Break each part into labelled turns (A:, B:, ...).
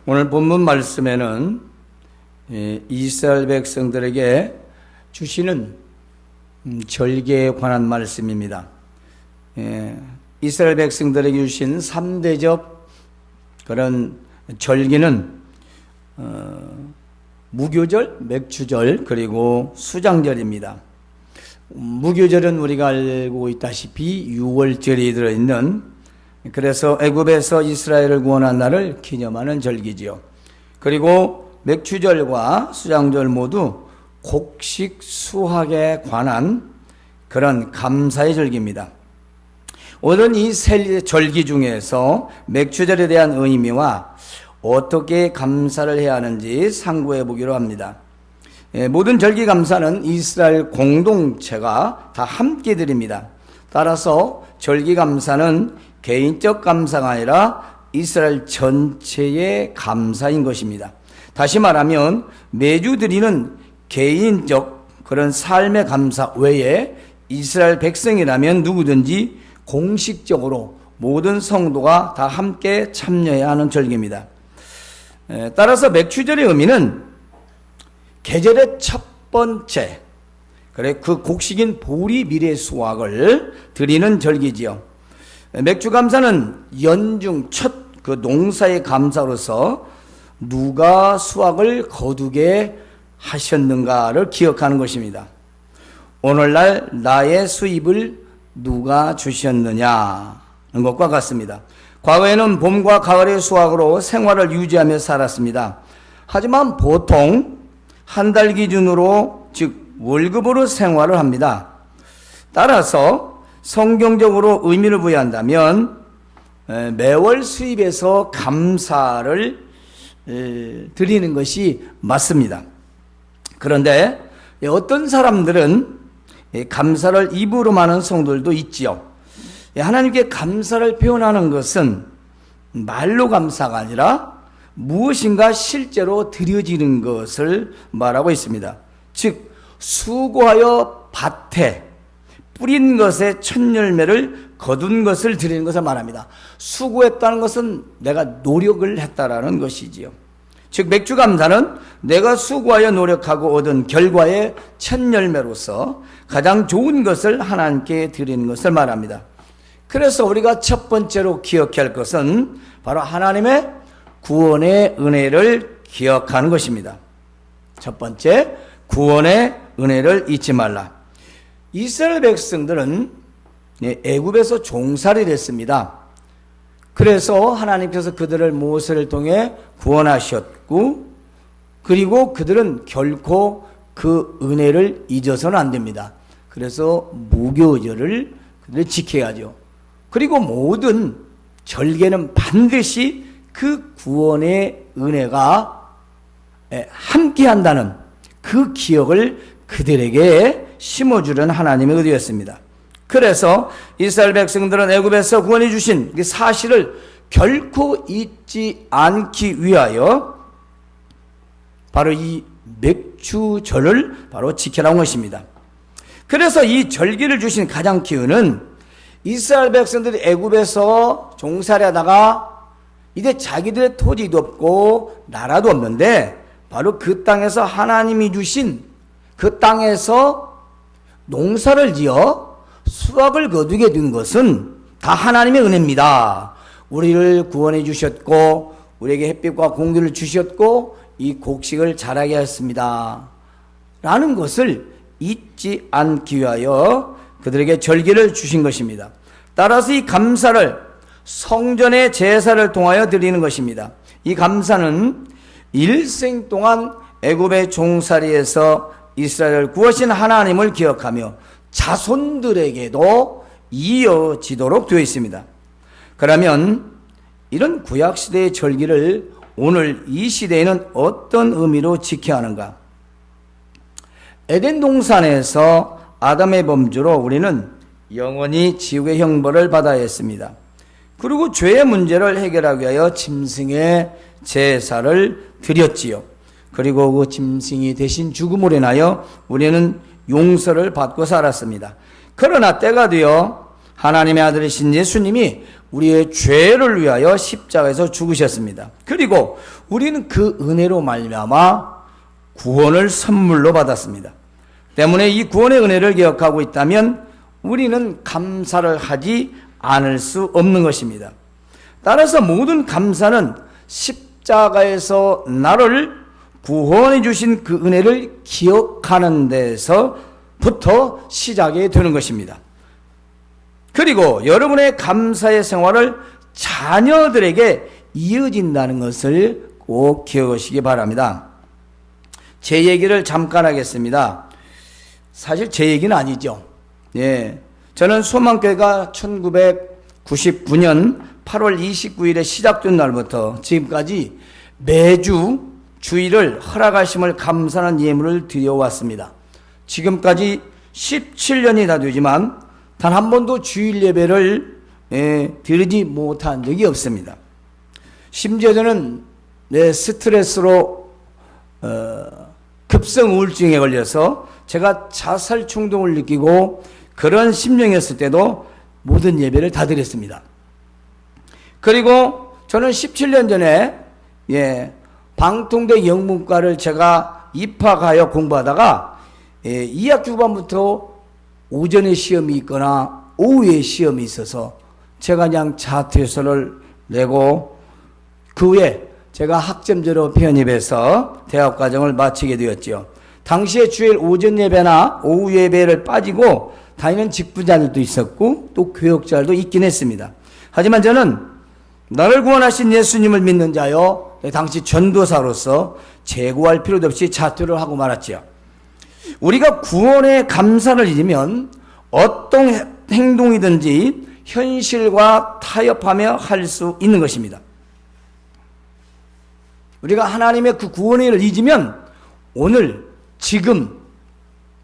A: 오늘 본문 말씀에는 이스라엘 백성들에게 주시는 절기에 관한 말씀입니다. 이스라엘 백성들에게 주신 3대적 그런 절기는 무교절, 맥주절, 그리고 수장절입니다. 무교절은 우리가 알고 있다시피 6월절이 들어있는, 그래서 애굽에서 이스라엘을 구원한 날을 기념하는 절기지요. 그리고 맥주절과 수장절 모두 곡식 수확에 관한 그런 감사의 절기입니다. 오늘은 이 세 절기 중에서 맥주절에 대한 의미와 어떻게 감사를 해야 하는지 상고해 보기로 합니다. 모든 절기 감사는 이스라엘 공동체가 다 함께 드립니다. 따라서 절기 감사는 개인적 감사가 아니라 이스라엘 전체의 감사인 것입니다. 다시 말하면 매주 드리는 개인적 그런 삶의 감사 외에 이스라엘 백성이라면 누구든지 공식적으로 모든 성도가 다 함께 참여해야 하는 절기입니다. 따라서 맥주절의 의미는 계절의 첫 번째, 그 곡식인 보리 미래 수확을 드리는 절기지요. 맥주 감사는 연중 첫 그 농사의 감사로서 누가 수확을 거두게 하셨는가를 기억하는 것입니다. 오늘날 나의 수입을 누가 주셨느냐는 것과 같습니다. 과거에는 봄과 가을의 수확으로 생활을 유지하며 살았습니다. 하지만 보통 한 달 기준으로, 즉 월급으로 생활을 합니다. 따라서 성경적으로 의미를 부여한다면 매월 수입에서 감사를 드리는 것이 맞습니다. 그런데 어떤 사람들은 감사를 입으로만 하는 성도들도 있지요. 하나님께 감사를 표현하는 것은 말로 감사가 아니라 무엇인가 실제로 드려지는 것을 말하고 있습니다. 즉 수고하여 밭에 뿌린 것의 첫 열매를 거둔 것을 드리는 것을 말합니다. 수고했다는 것은 내가 노력을 했다라는 것이지요. 즉 맥주 감사는 내가 수고하여 노력하고 얻은 결과의 첫 열매로서 가장 좋은 것을 하나님께 드리는 것을 말합니다. 그래서 우리가 첫 번째로 기억해야 할 것은 바로 하나님의 구원의 은혜를 기억하는 것입니다. 첫 번째, 구원의 은혜를 잊지 말라. 이스라엘 백성들은 애굽에서 종살이를 했습니다. 그래서 하나님께서 그들을 모세를 통해 구원하셨고, 그리고 그들은 결코 그 은혜를 잊어서는 안 됩니다. 그래서 무교절을 그들이 지켜야죠. 그리고 모든 절개는 반드시 그 구원의 은혜가 함께한다는 그 기억을 그들에게 심어주려는 하나님의 의도였습니다. 그래서 이스라엘 백성들은 애굽에서 구원해 주신 그 사실을 결코 잊지 않기 위하여 바로 이 맥주절을 바로 지켜나온 것입니다. 그래서 이 절기를 주신 가장 기원은 이스라엘 백성들이 애굽에서 종살이하다가 이제 자기들의 토지도 없고 나라도 없는데 바로 그 땅에서 하나님이 주신 그 땅에서 농사를 지어 수확을 거두게 된 것은 다 하나님의 은혜입니다. 우리를 구원해 주셨고 우리에게 햇빛과 공기를 주셨고 이 곡식을 자라게 하였습니다 라는 것을 잊지 않기 위하여 그들에게 절기를 주신 것입니다. 따라서 이 감사를 성전의 제사를 통하여 드리는 것입니다. 이 감사는 일생 동안 애굽의 종살이에서 이스라엘을 구하신 하나님을 기억하며 자손들에게도 이어지도록 되어 있습니다. 그러면 이런 구약시대의 절기를 오늘 이 시대에는 어떤 의미로 지켜야 하는가? 에덴 동산에서 아담의 범죄로 우리는 영원히 지옥의 형벌을 받아야 했습니다. 그리고 죄의 문제를 해결하기 위하여 짐승의 제사를 드렸지요. 그리고 그 짐승이 대신 죽음으로 인하여 우리는 용서를 받고 살았습니다. 그러나 때가 되어 하나님의 아들이신 예수님이 우리의 죄를 위하여 십자가에서 죽으셨습니다. 그리고 우리는 그 은혜로 말미암아 구원을 선물로 받았습니다. 때문에 이 구원의 은혜를 기억하고 있다면 우리는 감사를 하지 않을 수 없는 것입니다. 따라서 모든 감사는 십자가에서 나를 구원해 주신 그 은혜를 기억하는 데서부터 시작이 되는 것입니다. 그리고 여러분의 감사의 생활을 자녀들에게 이어진다는 것을 꼭 기억하시기 바랍니다. 제 얘기를 잠깐 하겠습니다. 사실 제 얘기는 아니죠. 예, 저는 소망교회가 1999년 8월 29일에 시작된 날부터 지금까지 매주 주일을 허락하심을 감사하는 예물을 드려왔습니다. 지금까지 17년이 다 되지만 단 한 번도 주일 예배를 드리지 못한 적이 없습니다. 심지어 저는 스트레스로 급성 우울증에 걸려서 제가 자살 충동을 느끼고 그런 심정이었을 때도 모든 예배를 다 드렸습니다. 그리고 저는 17년 전에 방통대 영문과를 제가 입학하여 공부하다가 2학기 후반부터 오전에 시험이 있거나 오후에 시험이 있어서 제가 그냥 자퇴서를 내고 그 후에 제가 학점제로 편입해서 대학과정을 마치게 되었죠. 당시에 주일 오전 예배나 오후 예배를 빠지고 다니는 직분자들도 있었고 또 교역자들도 있긴 했습니다. 하지만 저는 나를 구원하신 예수님을 믿는 자여 당시 전도사로서 재고할 필요도 없이 자퇴를 하고 말았지요. 우리가 구원의 감사를 잊으면 어떤 행동이든지 현실과 타협하며 할 수 있는 것입니다. 우리가 하나님의 그 구원의 일을 잊으면 오늘 지금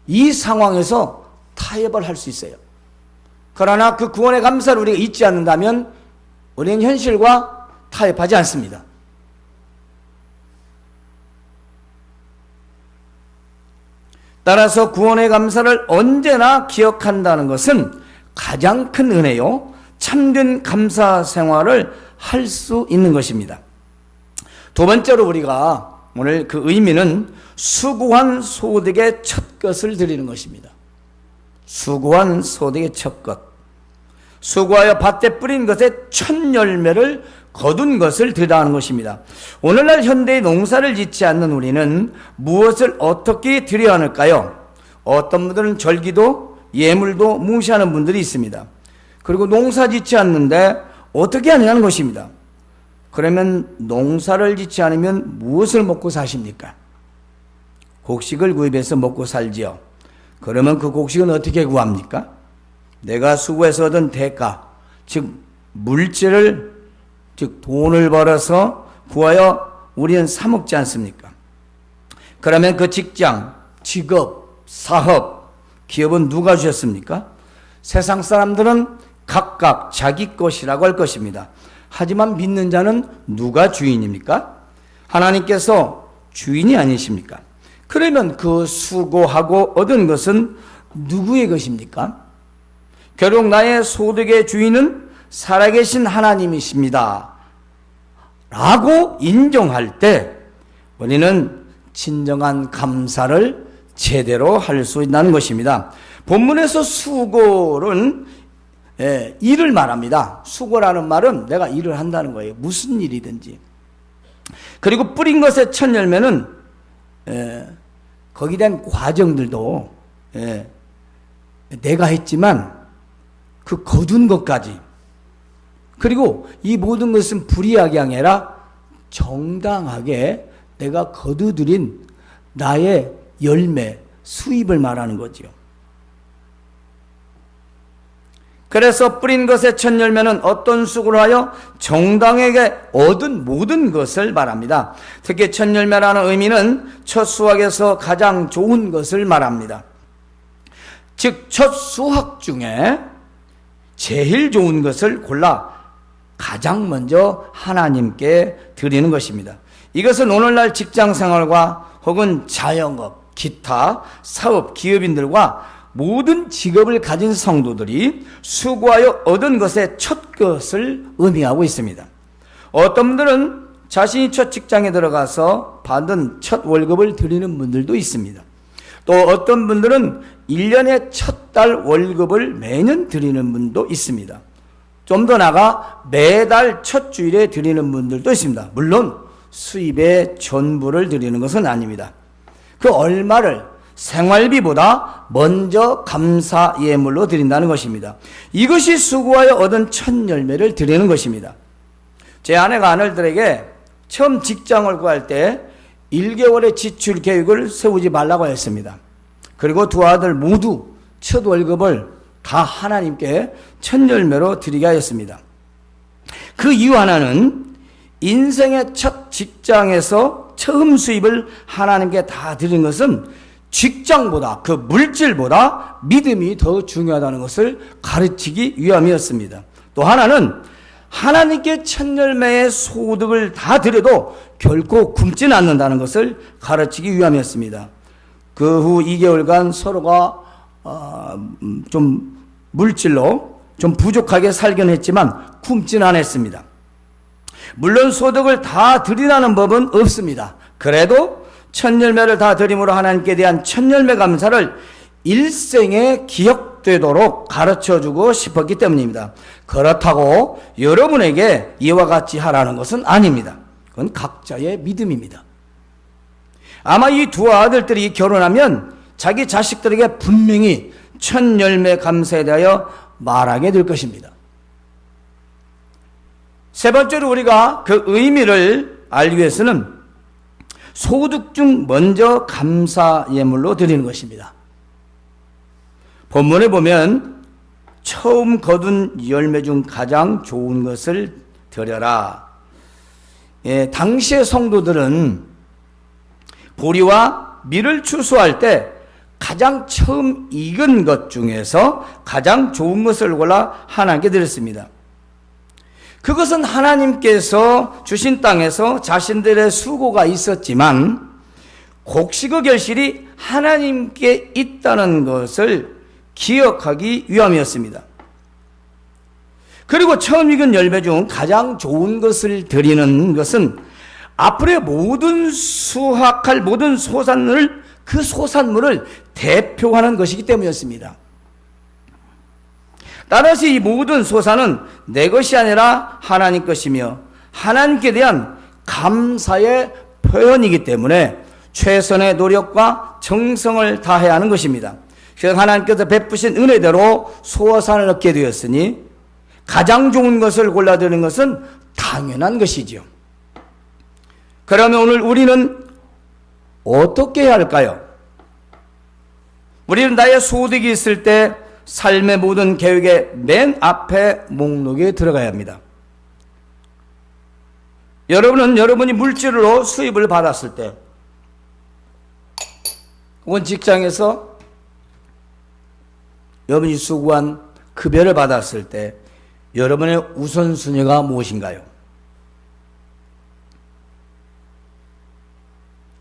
A: 이 상황에서 타협을 할 수 있어요. 그러나 그 구원의 감사를 우리가 잊지 않는다면 우리는 현실과 타협하지 않습니다. 따라서 구원의 감사를 언제나 기억한다는 것은 가장 큰 은혜요, 참된 감사 생활을 할 수 있는 것입니다. 두 번째로 우리가 오늘 그 의미는 수고한 소득의 첫 것을 드리는 것입니다. 수고한 소득의 첫 것. 수고하여 밭에 뿌린 것의 첫 열매를 거둔 것을 드리라는 것입니다. 오늘날 현대의 농사를 짓지 않는 우리는 무엇을 어떻게 드려야 할까요? 어떤 분들은 절기도 예물도 무시하는 분들이 있습니다. 그리고 농사 짓지 않는데 어떻게 하느냐는 것입니다. 그러면 농사를 짓지 않으면 무엇을 먹고 사십니까? 곡식을 구입해서 먹고 살지요. 그러면 그 곡식은 어떻게 구합니까? 내가 수고해서 얻은 대가, 즉 물질을, 즉 돈을 벌어서 구하여 우리는 사 먹지 않습니까? 그러면 그 직장, 직업, 사업, 기업은 누가 주셨습니까? 세상 사람들은 각각 자기 것이라고 할 것입니다. 하지만 믿는 자는 누가 주인입니까? 하나님께서 주인이 아니십니까? 그러면 그 수고하고 얻은 것은 누구의 것입니까? 결국 나의 소득의 주인은 살아계신 하나님이십니다 라고 인정할 때 우리는 진정한 감사를 제대로 할 수 있다는 것입니다. 본문에서 수고는 일을 말합니다. 수고라는 말은 내가 일을 한다는 거예요. 무슨 일이든지. 그리고 뿌린 것의 첫 열매는 거기에 대한 과정들도 내가 했지만 그 거둔 것까지, 그리고 이 모든 것은 불이하게 아니라 정당하게 내가 거두들인 나의 열매, 수입을 말하는 거죠. 그래서 뿌린 것의 첫 열매는 어떤 수고를 하여 정당하게 얻은 모든 것을 말합니다. 특히 첫 열매라는 의미는 첫 수확에서 가장 좋은 것을 말합니다. 즉 첫 수확 중에 제일 좋은 것을 골라 가장 먼저 하나님께 드리는 것입니다. 이것은 오늘날 직장생활과 혹은 자영업, 기타 사업, 기업인들과 모든 직업을 가진 성도들이 수고하여 얻은 것의 첫 것을 의미하고 있습니다. 어떤 분들은 자신이 첫 직장에 들어가서 받은 첫 월급을 드리는 분들도 있습니다. 또 어떤 분들은 1년의 첫 달 월급을 매년 드리는 분도 있습니다. 좀 더 나아가 매달 첫 주일에 드리는 분들도 있습니다. 물론 수입의 전부를 드리는 것은 아닙니다. 그 얼마를 생활비보다 먼저 감사 예물로 드린다는 것입니다. 이것이 수고하여 얻은 첫 열매를 드리는 것입니다. 제 아내가 아들들에게 처음 직장을 구할 때 1개월의 지출 계획을 세우지 말라고 했습니다. 그리고 두 아들 모두 첫 월급을 다 하나님께 첫 열매로 드리게 하였습니다. 그 이유 하나는 인생의 첫 직장에서 처음 수입을 하나님께 다 드리는 것은 직장보다, 그 물질보다 믿음이 더 중요하다는 것을 가르치기 위함이었습니다. 또 하나는 하나님께 첫 열매의 소득을 다 드려도 결코 굶지는 않는다는 것을 가르치기 위함이었습니다. 그 후 2개월간 서로가 좀 물질로 좀 부족하게 살긴 했지만 굶지는 않았습니다. 물론 소득을 다 드리라는 법은 없습니다. 그래도 첫 열매를 다 드림으로 하나님께 대한 첫 열매 감사를 일생에 기억되도록 가르쳐주고 싶었기 때문입니다. 그렇다고 여러분에게 이와 같이 하라는 것은 아닙니다. 그건 각자의 믿음입니다. 아마 이 두 아들들이 결혼하면 자기 자식들에게 분명히 첫 열매 감사에 대하여 말하게 될 것입니다. 세 번째로 우리가 그 의미를 알기 위해서는 소득 중 먼저 감사 예물로 드리는 것입니다. 본문에 보면 처음 거둔 열매 중 가장 좋은 것을 드려라. 당시의 성도들은 보리와 밀을 추수할 때 가장 처음 익은 것 중에서 가장 좋은 것을 골라 하나님께 드렸습니다. 그것은 하나님께서 주신 땅에서 자신들의 수고가 있었지만 곡식의 결실이 하나님께 있다는 것을 기억하기 위함이었습니다. 그리고 처음 익은 열매 중 가장 좋은 것을 드리는 것은 앞으로의 모든 수확할 모든 소산을 그 소산물을 대표하는 것이기 때문이었습니다. 따라서 이 모든 소산은 내 것이 아니라 하나님 것이며 하나님께 대한 감사의 표현이기 때문에 최선의 노력과 정성을 다해야 하는 것입니다. 그래서 하나님께서 베푸신 은혜대로 소산을 얻게 되었으니 가장 좋은 것을 골라드리는 것은 당연한 것이지요. 그러면 오늘 우리는 어떻게 해야 할까요? 우리는 나의 소득이 있을 때 삶의 모든 계획의 맨 앞에 목록에 들어가야 합니다. 여러분은 여러분이 물질로 수입을 받았을 때 혹은 직장에서 여러분이 수고한 급여를 받았을 때 여러분의 우선순위가 무엇인가요?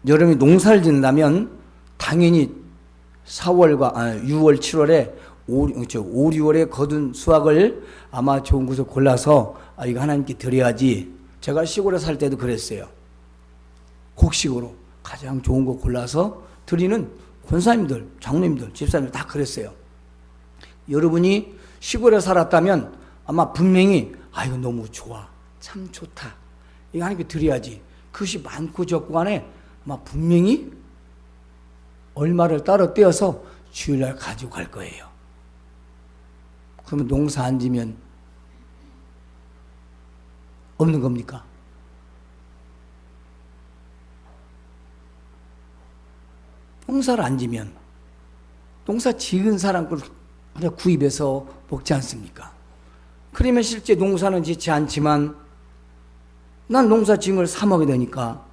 A: 여러분이 농사를 짓는다면 당연히 6월, 7월에 5, 6월에 거둔 수확을 아마 좋은 곳을 골라서 이거 하나님께 드려야지. 제가 시골에 살 때도 그랬어요. 곡식으로 가장 좋은 거 골라서 드리는 권사님들, 장로님들, 집사님들 다 그랬어요. 여러분이 시골에 살았다면 아마 분명히 이거 너무 좋아, 참 좋다, 이거 하나님께 드려야지. 그것이 많고 적고 간에 아마 분명히 얼마를 따로 떼어서 주일날 가지고 갈 거예요. 그러면 농사 안 지면 없는 겁니까? 농사를 안 지면 농사 지은 사람 걸 구입해서 먹지 않습니까? 그러면 실제 농사는 짓지 않지만 난 농사 지은 걸 사 먹게 되니까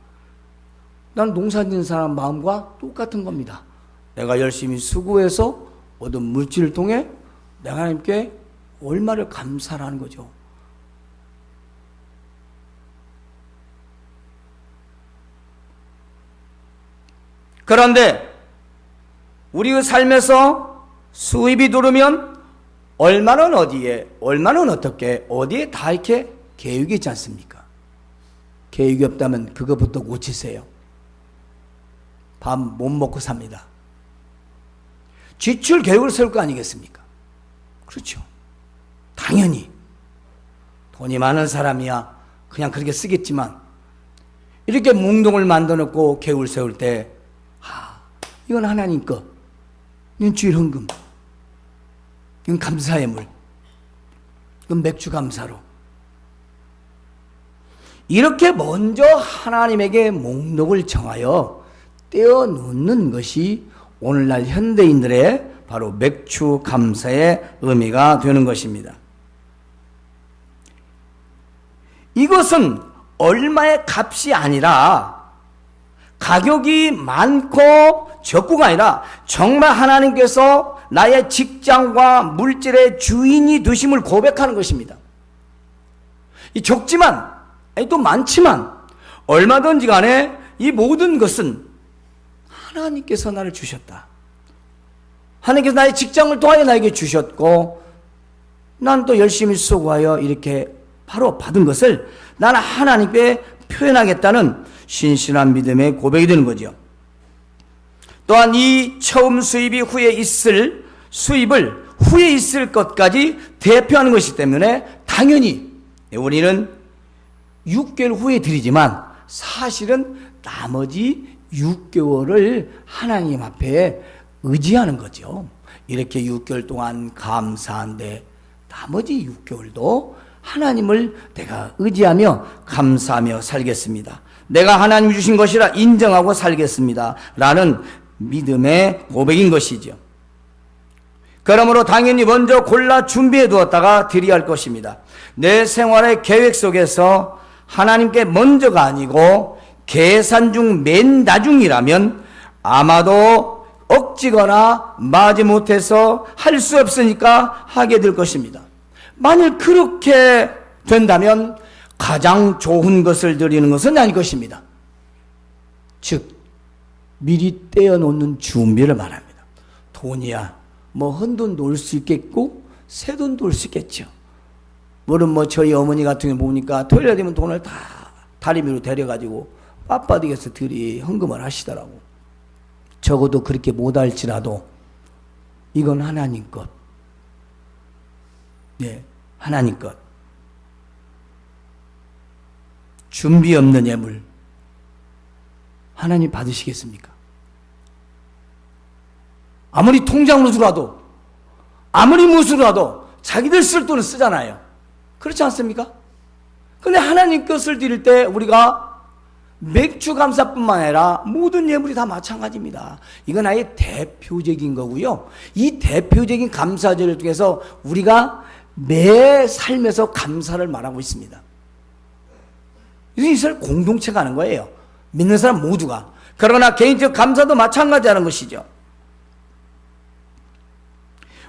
A: 난 농사 짓는 사람 마음과 똑같은 겁니다. 내가 열심히 수고해서 얻은 물질을 통해 내가 하나님께 얼마를 감사하는 거죠. 그런데 우리의 삶에서 수입이 들어오면 얼마는 어디에, 얼마는 어떻게, 어디에 다 이렇게 계획이 있지 않습니까? 계획이 없다면 그것부터 고치세요. 밥 못 먹고 삽니다. 지출 계획을 세울 거 아니겠습니까? 그렇죠. 당연히 돈이 많은 사람이야 그냥 그렇게 쓰겠지만, 이렇게 몽둥을 만들어 놓고 계획을 세울 때, 이건 하나님 거, 이건 주일 헌금, 이건 감사의 물, 이건 맥주 감사로, 이렇게 먼저 하나님에게 목록을 정하여 떼어 놓는 것이 오늘날 현대인들의 바로 맥주 감사의 의미가 되는 것입니다. 이것은 얼마의 값이 아니라, 가격이 많고 적고가 아니라 정말 하나님께서 나의 직장과 물질의 주인이 되심을 고백하는 것입니다. 이 적지만, 또 많지만 얼마든지 간에 이 모든 것은 하나님께서 나를 주셨다. 하나님께서 나의 직장을 통하여 나에게 주셨고, 난 또 열심히 수고하여 이렇게 바로 받은 것을 나는 하나님께 표현하겠다는 신실한 믿음의 고백이 되는 거죠. 또한 이 처음 수입이 후에 있을 수입을 후에 있을 것까지 대표하는 것이기 때문에 당연히 우리는 6개월 후에 드리지만 사실은 나머지 6개월을 하나님 앞에 의지하는 거죠. 이렇게 6개월 동안 감사한데 나머지 6개월도 하나님을 내가 의지하며 감사하며 살겠습니다. 내가 하나님 주신 것이라 인정하고 살겠습니다. 라는 믿음의 고백인 것이죠. 그러므로 당연히 먼저 골라 준비해 두었다가 드려야 할 것입니다. 내 생활의 계획 속에서 하나님께 먼저가 아니고 계산 중 맨 나중이라면 아마도 억지거나 마지못해서 할 수 없으니까 하게 될 것입니다. 만일 그렇게 된다면 가장 좋은 것을 드리는 것은 아닐 것입니다. 즉 미리 떼어놓는 준비를 말합니다. 돈이야 뭐 헌돈 놓을 수 있겠고 새돈 놓을 수 있겠죠. 물론 저희 어머니 같은 경우 보니까 토요일에 되면 돈을 다 다리미로 데려가지고 빳빳이게서 들이 헌금을 하시더라고. 적어도 그렇게 못할지라도 이건 하나님 것. 네, 하나님 것. 준비 없는 예물 하나님 받으시겠습니까? 아무리 통장으로 주라도, 아무리 무수라도 자기들 쓸 돈을 쓰잖아요. 그렇지 않습니까? 근데 하나님 것을 드릴 때 우리가 맥주 감사뿐만 아니라 모든 예물이 다 마찬가지입니다. 이건 아예 대표적인 거고요. 이 대표적인 감사절을 통해서 우리가 매 삶에서 감사를 말하고 있습니다. 이것을 공동체가 하는 거예요. 믿는 사람 모두가. 그러나 개인적 감사도 마찬가지라는 것이죠.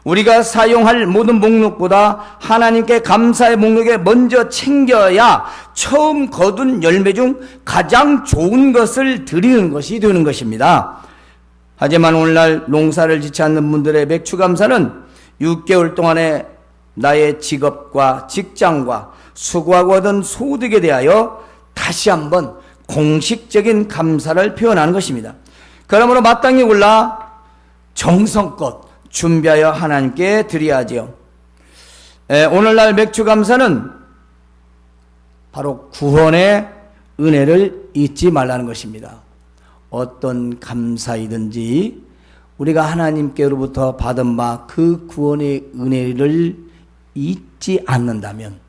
A: 우리가 사용할 모든 목록보다 하나님께 감사의 목록에 먼저 챙겨야 처음 거둔 열매 중 가장 좋은 것을 드리는 것이 되는 것입니다. 하지만 오늘날 농사를 짓지 않는 분들의 맥주 감사는 6개월 동안의 나의 직업과 직장과 수고하고 얻은 소득에 대하여 다시 한번 공식적인 감사를 표현하는 것입니다. 그러므로 마땅히 골라 정성껏 준비하여 하나님께 드려야지요. 오늘날 맥주 감사는 바로 구원의 은혜를 잊지 말라는 것입니다. 어떤 감사이든지 우리가 하나님께로부터 받은 바 그 구원의 은혜를 잊지 않는다면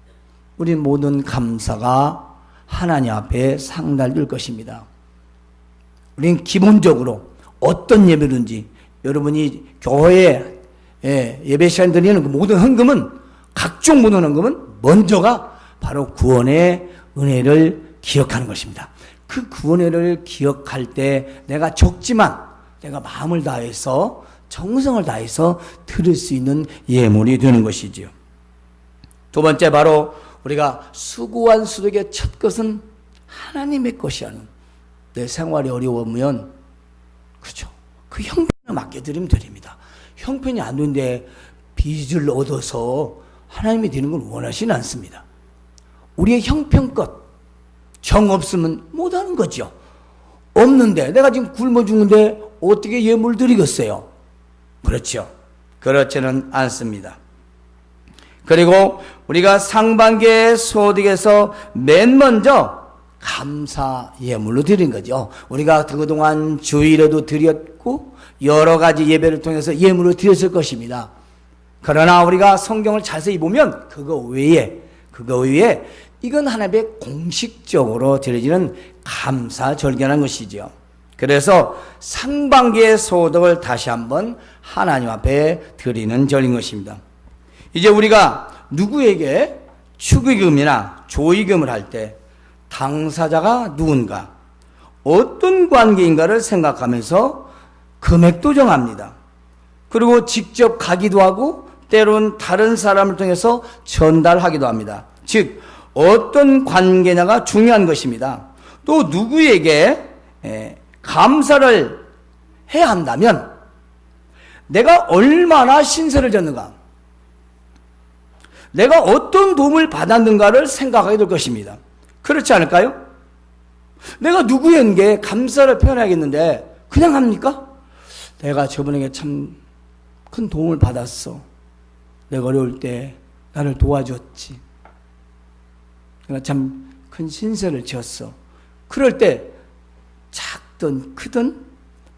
A: 우리 모든 감사가 하나님 앞에 상달될 것입니다. 우리는 기본적으로 어떤 예배든지 여러분이 교회에 예배 시간 드리는 그 모든 헌금은, 각종 모든 헌금은 먼저가 바로 구원의 은혜를 기억하는 것입니다. 그 구원의 은혜를 기억할 때 내가 적지만 내가 마음을 다해서 정성을 다해서 드릴 수 있는 예물이 되는 것이지요. 두 번째, 바로 우리가 수고한 수득의 첫 것은 하나님의 것이라는, 내 생활이 어려우면 그렇죠, 그 형편을 맡겨드리면 드립니다. 형편이 안 되는데 빚을 얻어서 하나님이 되는 걸 원하시는 않습니다. 우리의 형편껏 정 없으면 못하는 거죠. 없는데 내가 지금 굶어 죽는데 어떻게 예물 드리겠어요? 그렇죠. 그렇지는 않습니다. 그리고 우리가 상반기의 소득에서 맨 먼저 감사 예물로 드린 거죠. 우리가 그동안 주일에도 드렸고 여러 가지 예배를 통해서 예물을 드렸을 것입니다. 그러나 우리가 성경을 자세히 보면 그거 외에 이건 하나님의 공식적으로 드려지는 감사 절개라는 것이죠. 그래서 상반기의 소득을 다시 한번 하나님 앞에 드리는 절인 것입니다. 이제 우리가 누구에게 축의금이나 조의금을 할 때 당사자가 누군가, 어떤 관계인가를 생각하면서 금액도 정합니다. 그리고 직접 가기도 하고 때로는 다른 사람을 통해서 전달하기도 합니다. 즉 어떤 관계냐가 중요한 것입니다. 또 누구에게 감사를 해야 한다면 내가 얼마나 신세를 졌는가, 내가 어떤 도움을 받았는가를 생각하게 될 것입니다. 그렇지 않을까요? 내가 누구에게 감사를 표현하겠는데 그냥 합니까? 내가 저분에게 참 큰 도움을 받았어. 내가 어려울 때 나를 도와줬지. 내가 참 큰 신세를 지었어. 그럴 때 작든 크든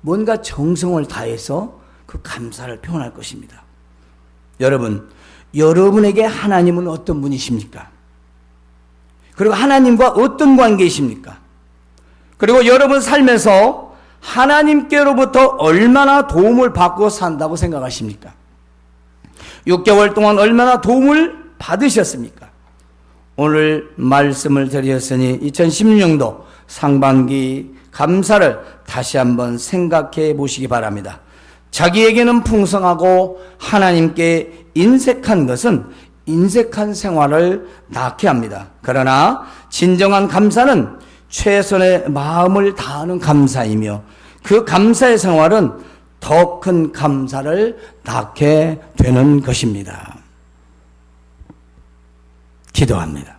A: 뭔가 정성을 다해서 그 감사를 표현할 것입니다. 여러분에게 하나님은 어떤 분이십니까? 그리고 하나님과 어떤 관계이십니까? 그리고 여러분 삶에서 하나님께로부터 얼마나 도움을 받고 산다고 생각하십니까? 6개월 동안 얼마나 도움을 받으셨습니까? 오늘 말씀을 드렸으니 2016년도 상반기 감사를 다시 한번 생각해 보시기 바랍니다. 자기에게는 풍성하고 하나님께 인색한 것은 인색한 생활을 낳게 합니다. 그러나 진정한 감사는 최선의 마음을 다하는 감사이며 그 감사의 생활은 더 큰 감사를 낳게 되는 것입니다. 기도합니다.